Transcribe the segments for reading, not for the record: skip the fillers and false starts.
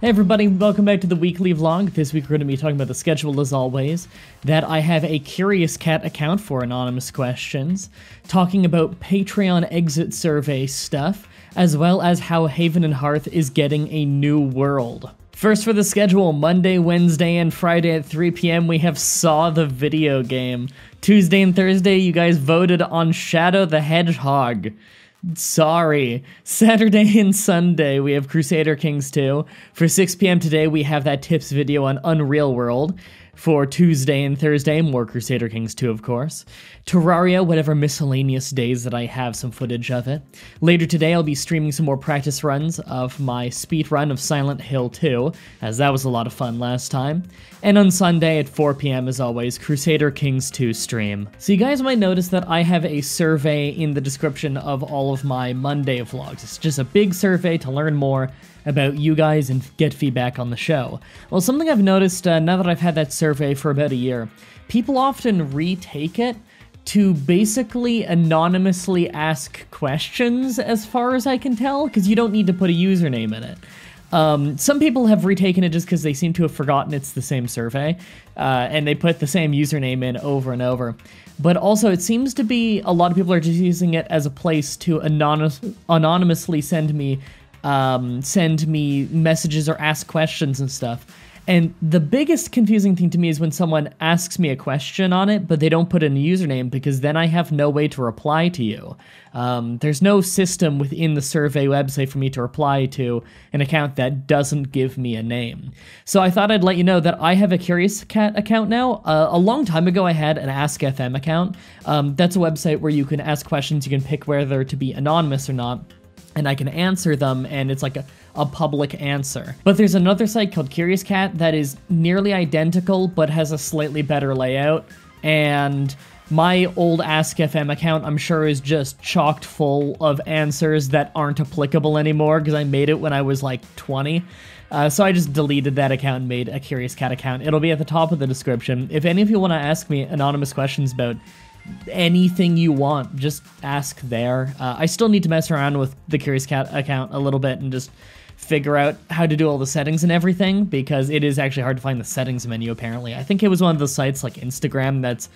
Hey everybody, welcome back to the weekly vlog. This week we're going to be talking about the schedule as always, that I have a Curious Cat account for anonymous questions, talking about Patreon exit survey stuff, as well as how Haven and Hearth is getting a new world. First for the schedule, Monday, Wednesday, and Friday at 3 p.m. we have Saw the video game. Tuesday and Thursday you guys voted on Shadow the Hedgehog. Sorry. Saturday and Sunday, we have Crusader Kings 2. For 6 p.m. today, we have that tips video on Unreal World. For Tuesday and Thursday, more Crusader Kings 2, of course. Terraria, whatever miscellaneous days that I have some footage of it. Later today, I'll be streaming some more practice runs of my speed run of Silent Hill 2, as that was a lot of fun last time. And on Sunday at 4 p.m. as always, Crusader Kings 2 stream. So you guys might notice that I have a survey in the description of all of my Monday vlogs. It's just a big survey to learn more about you guys and get feedback on the show. Well, something I've noticed now that I've had that survey for about a year, people often retake it to basically anonymously ask questions, as far as I can tell, because you don't need to put a username in it. Some people have retaken it just because they seem to have forgotten it's the same survey, and they put the same username in over and over. But also, it seems to be a lot of people are just using it as a place to anonymously send me messages or ask questions and stuff. And the biggest confusing thing to me is when someone asks me a question on it, but they don't put in a username, because then I have no way to reply to you. There's no system within the survey website for me to reply to an account that doesn't give me a name. So I thought I'd let you know that I have a Curious Cat account now. A long time ago I had an Ask FM account. That's a website where you can ask questions, you can pick whether to be anonymous or not, and I can answer them, and it's like a public answer. But there's another site called Curious Cat that is nearly identical, but has a slightly better layout, and my old Ask FM account, I'm sure, is just chocked full of answers that aren't applicable anymore, because I made it when I was like 20. So I just deleted that account and made a Curious Cat account. It'll be at the top of the description. If any of you want to ask me anonymous questions about anything you want, just ask there. I still need to mess around with the Curious Cat account a little bit and just figure out how to do all the settings and everything, because it is actually hard to find the settings menu, apparently. I think it was one of the sites like Instagram that's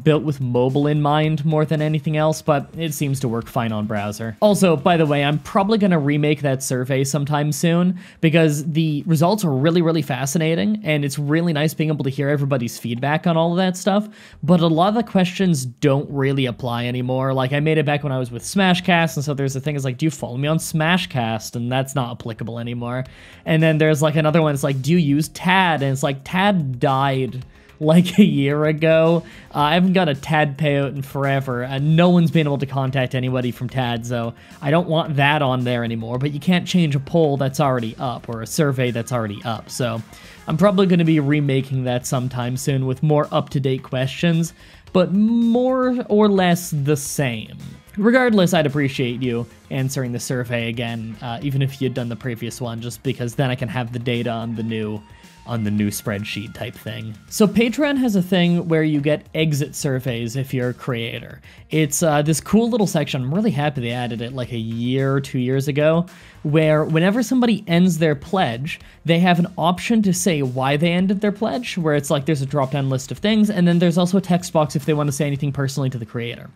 built with mobile in mind more than anything else, but it seems to work fine on browser. Also, by the way, I'm probably going to remake that survey sometime soon, because the results are really, really fascinating, and it's really nice being able to hear everybody's feedback on all of that stuff, but a lot of the questions don't really apply anymore. Like, I made it back when I was with Smashcast, and so there's the thing is like, do you follow me on Smashcast? And that's not applicable anymore. And then there's like another one, it's like, do you use TAD? And it's like, TAD died like a year ago. I haven't got a TAD payout in forever, and no one's been able to contact anybody from TAD, so I don't want that on there anymore. But you can't change a poll that's already up, or a survey that's already up, so I'm probably going to be remaking that sometime soon with more up-to-date questions, but more or less the same. Regardless, I'd appreciate you answering the survey again, even if you'd done the previous one, just because then I can have the data on the new spreadsheet type thing. So Patreon has a thing where you get exit surveys if you're a creator. It's this cool little section. I'm really happy they added it like a year or 2 years ago, where whenever somebody ends their pledge, they have an option to say why they ended their pledge, where it's like there's a drop-down list of things, and then there's also a text box if they want to say anything personally to the creator.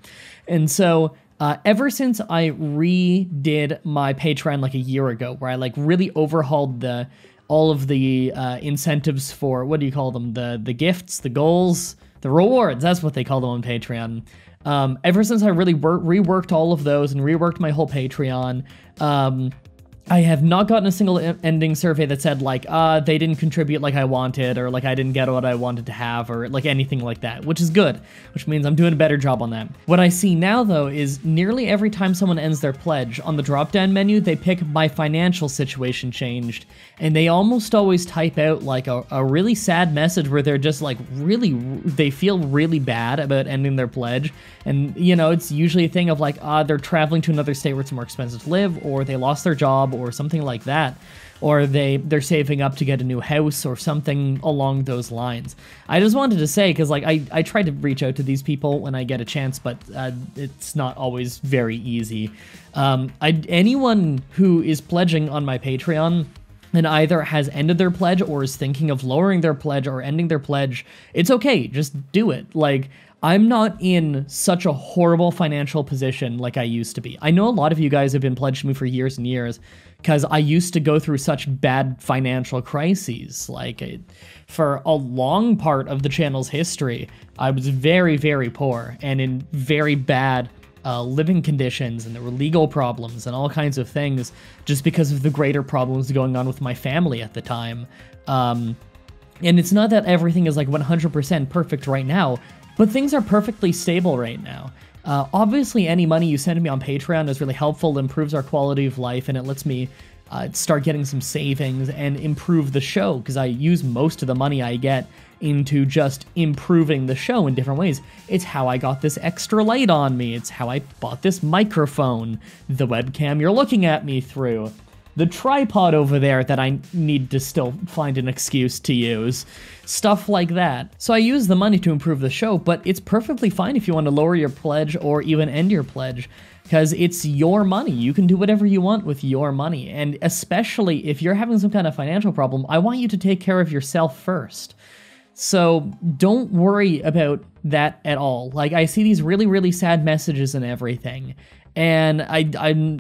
And so ever since I redid my Patreon like a year ago, where I like really overhauled all of the incentives for, what do you call them? The gifts, the goals, the rewards, that's what they call them on Patreon. Ever since I really reworked all of those and reworked my whole Patreon, I have not gotten a single ending survey that said, like, they didn't contribute like I wanted, or like I didn't get what I wanted to have, or like anything like that, which is good, which means I'm doing a better job on that. What I see now, though, is nearly every time someone ends their pledge, on the drop-down menu, they pick my financial situation changed, and they almost always type out like a really sad message where they're just like they feel really bad about ending their pledge. And, you know, it's usually a thing of like, they're traveling to another state where it's more expensive to live, or they lost their job, or something like that, or they're saving up to get a new house, or something along those lines. I just wanted to say, because like I try to reach out to these people when I get a chance, but it's not always very easy. Anyone who is pledging on my Patreon, and either has ended their pledge or is thinking of lowering their pledge or ending their pledge, it's okay. Just do it. Like, I'm not in such a horrible financial position like I used to be. I know a lot of you guys have been pledged to me for years and years because I used to go through such bad financial crises. For a long part of the channel's history, I was very, very poor and in very bad living conditions, and there were legal problems and all kinds of things just because of the greater problems going on with my family at the time. And it's not that everything is like 100% perfect right now, but things are perfectly stable right now. Obviously, any money you send me on Patreon is really helpful, improves our quality of life, and it lets me start getting some savings and improve the show, because I use most of the money I get into just improving the show in different ways. It's how I got this extra light on me. It's how I bought this microphone, the webcam you're looking at me through, the tripod over there that I need to still find an excuse to use, stuff like that. So I use the money to improve the show, but it's perfectly fine if you want to lower your pledge or even end your pledge, because it's your money. You can do whatever you want with your money. And especially if you're having some kind of financial problem, I want you to take care of yourself first. So don't worry about that at all. Like, I see these really, really sad messages and everything, and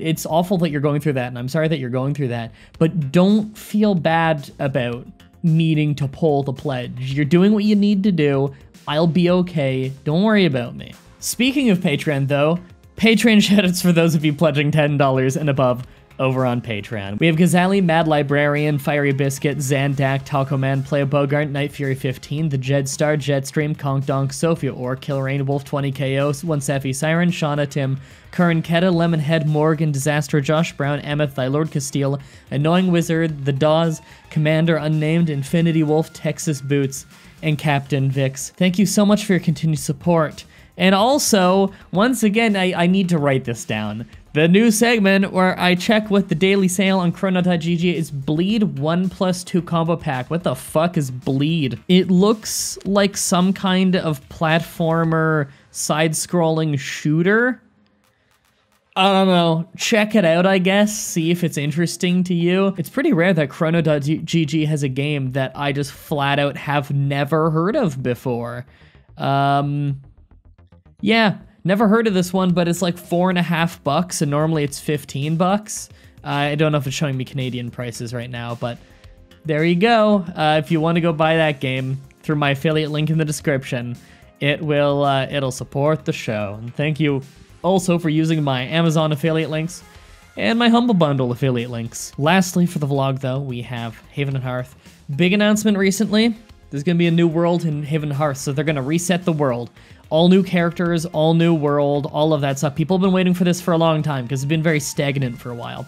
it's awful that you're going through that, and I'm sorry that you're going through that, but don't feel bad about needing to pull the pledge. You're doing what you need to do. I'll be okay. Don't worry about me. Speaking of Patreon, though, Patreon shoutouts for those of you pledging $10 and above over on Patreon. We have Gazali, Mad Librarian, Fiery Biscuit, Zandak, Taco Man, Play Bogart, Night Fury 15, The Jedstar, Jetstream, Conk Donk, Sophia Orc, Killrain Wolf 20 KOs, One Seffi Siren, Shauna Tim, Curran Keta, Lemonhead, Morgan, Disaster, Josh Brown, Emeth, Thy Lord Castile, Annoying Wizard, The Dawes, Commander Unnamed, Infinity Wolf, Texas Boots, and Captain Vix. Thank you so much for your continued support. And also, once again, I need to write this down. The new segment where I check what the daily sale on Chrono.gg is Bleed 1+2 combo pack. What the fuck is Bleed? It looks like some kind of platformer side-scrolling shooter. I don't know. Check it out, I guess. See if it's interesting to you. It's pretty rare that Chrono.gg has a game that I just flat out have never heard of before. Yeah. Never heard of this one, but it's like $4.50, and normally it's $15. I don't know if it's showing me Canadian prices right now, but there you go. If you want to go buy that game through my affiliate link in the description, it'll support the show. And thank you also for using my Amazon affiliate links and my Humble Bundle affiliate links. Lastly, for the vlog though, we have Haven and Hearth. Big announcement recently. There's going to be a new world in Haven and Hearth, so they're going to reset the world. All new characters, all new world, all of that stuff. People have been waiting for this for a long time because it's been very stagnant for a while.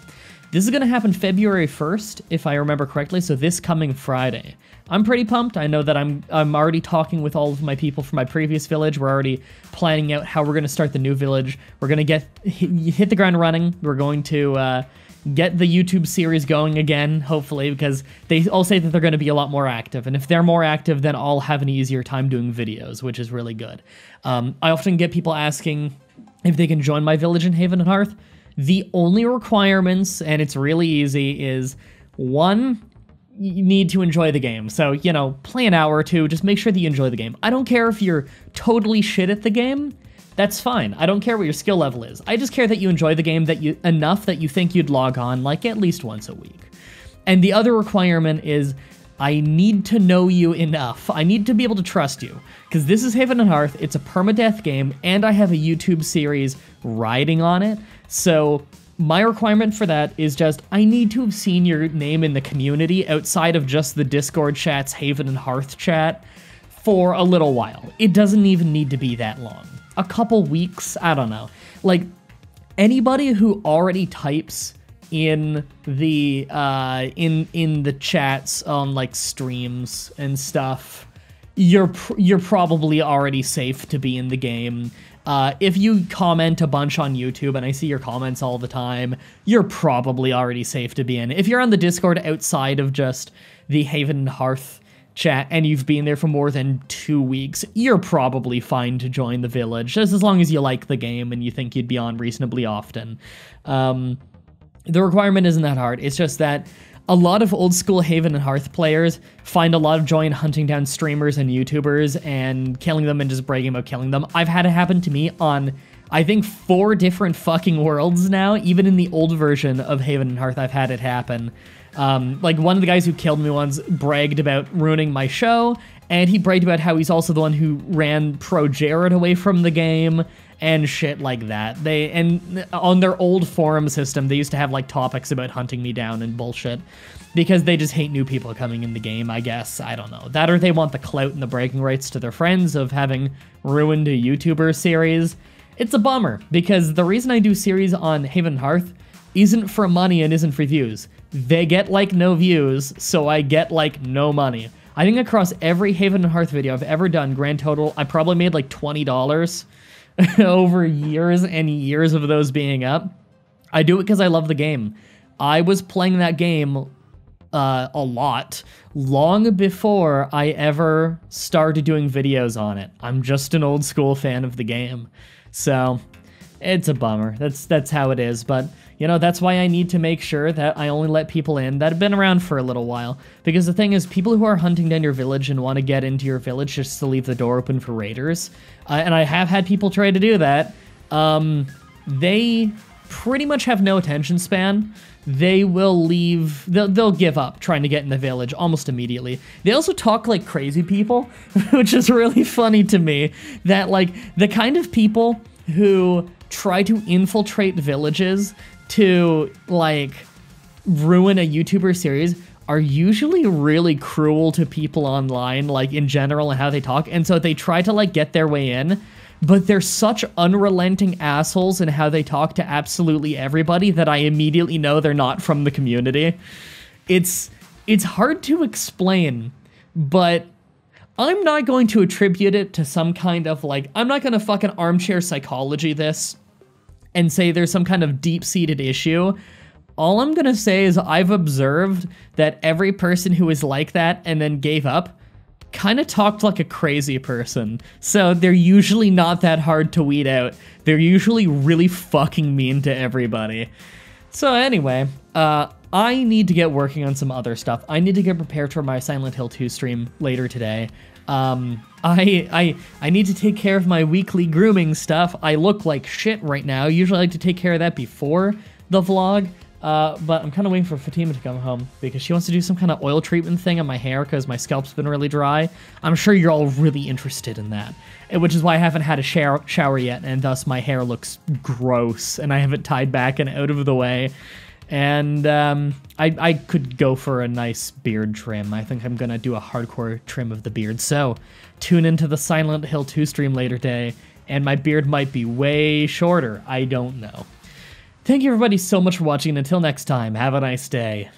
This is going to happen February 1st, if I remember correctly, so this coming Friday. I'm pretty pumped. I know that I'm already talking with all of my people from my previous village. We're already planning out how we're going to start the new village. We're going to hit the ground running. We're going to get the YouTube series going again, hopefully, because they all say that they're going to be a lot more active. And if they're more active, then I'll have an easier time doing videos, which is really good. I often get people asking if they can join my village in Haven and Hearth. The only requirements, and it's really easy, is one, you need to enjoy the game. So, you know, play an hour or two, just make sure that you enjoy the game. I don't care if you're totally shit at the game. That's fine. I don't care what your skill level is. I just care that you enjoy the game enough that you think you'd log on like at least once a week. And the other requirement is I need to know you enough. I need to be able to trust you, because this is Haven and Hearth. It's a permadeath game, and I have a YouTube series riding on it. So my requirement for that is just I need to have seen your name in the community outside of just the Discord chat's Haven and Hearth chat for a little while. It doesn't even need to be that long. A couple weeks, I don't know. Like, anybody who already types in the in the chats on like streams and stuff, you're probably already safe to be in the game. If you comment a bunch on YouTube, and I see your comments all the time, you're probably already safe to be in. If you're on the Discord outside of just the Haven and Hearth chat and you've been there for more than 2 weeks, you're probably fine to join the village, just as long as you like the game and you think you'd be on reasonably often. The requirement isn't that hard. It's just that a lot of old school Haven and Hearth players find a lot of joy in hunting down streamers and YouTubers and killing them and just bragging about killing them. I've had it happen to me on, I think, 4 different fucking worlds now. Even in the old version of Haven and Hearth, I've had it happen. Like, one of the guys who killed me once bragged about ruining my show, and he bragged about how he's also the one who ran Pro Jared away from the game, and shit like that. And on their old forum system, they used to have, like, topics about hunting me down and bullshit, because they just hate new people coming in the game, I guess. I don't know. That, or they want the clout and the bragging rights to their friends of having ruined a YouTuber series. It's a bummer, because the reason I do series on Haven and Hearth isn't for money and isn't for views. They get, like, no views, so I get, like, no money. I think across every Haven and Hearth video I've ever done, grand total, I probably made, like, $20 over years and years of those being up. I do it because I love the game. I was playing that game a lot long before I ever started doing videos on it. I'm just an old school fan of the game. So it's a bummer. That's how it is. But, you know, that's why I need to make sure that I only let people in that have been around for a little while. Because the thing is, people who are hunting down your village and want to get into your village just to leave the door open for raiders, and I have had people try to do that, they pretty much have no attention span. They will leave, they'll give up trying to get in the village almost immediately. They also talk like crazy people, which is really funny to me, that, like, the kind of people who try to infiltrate villages to, like, ruin a YouTuber series are usually really cruel to people online, like, in general, and how they talk, and so they try to, like, get their way in, but they're such unrelenting assholes in how they talk to absolutely everybody that I immediately know they're not from the community. It's hard to explain, but I'm not going to attribute it to some kind of, like, I'm not gonna fucking armchair psychology this and say there's some kind of deep-seated issue. All I'm gonna say is I've observed that every person who is like that and then gave up kind of talked like a crazy person. So they're usually not that hard to weed out. They're usually really fucking mean to everybody. So anyway, I need to get working on some other stuff. I need to get prepared for my Silent Hill 2 stream later today. I need to take care of my weekly grooming stuff. I look like shit right now. Usually I like to take care of that before the vlog. But I'm kind of waiting for Fatima to come home because she wants to do some kind of oil treatment thing on my hair because my scalp's been really dry. I'm sure you're all really interested in that, which is why I haven't had a shower yet, and thus my hair looks gross, and I have it tied back and out of the way. And I could go for a nice beard trim. I think I'm going to do a hardcore trim of the beard. So tune into the Silent Hill 2 stream later today, and my beard might be way shorter. I don't know. Thank you everybody so much for watching, and until next time, have a nice day.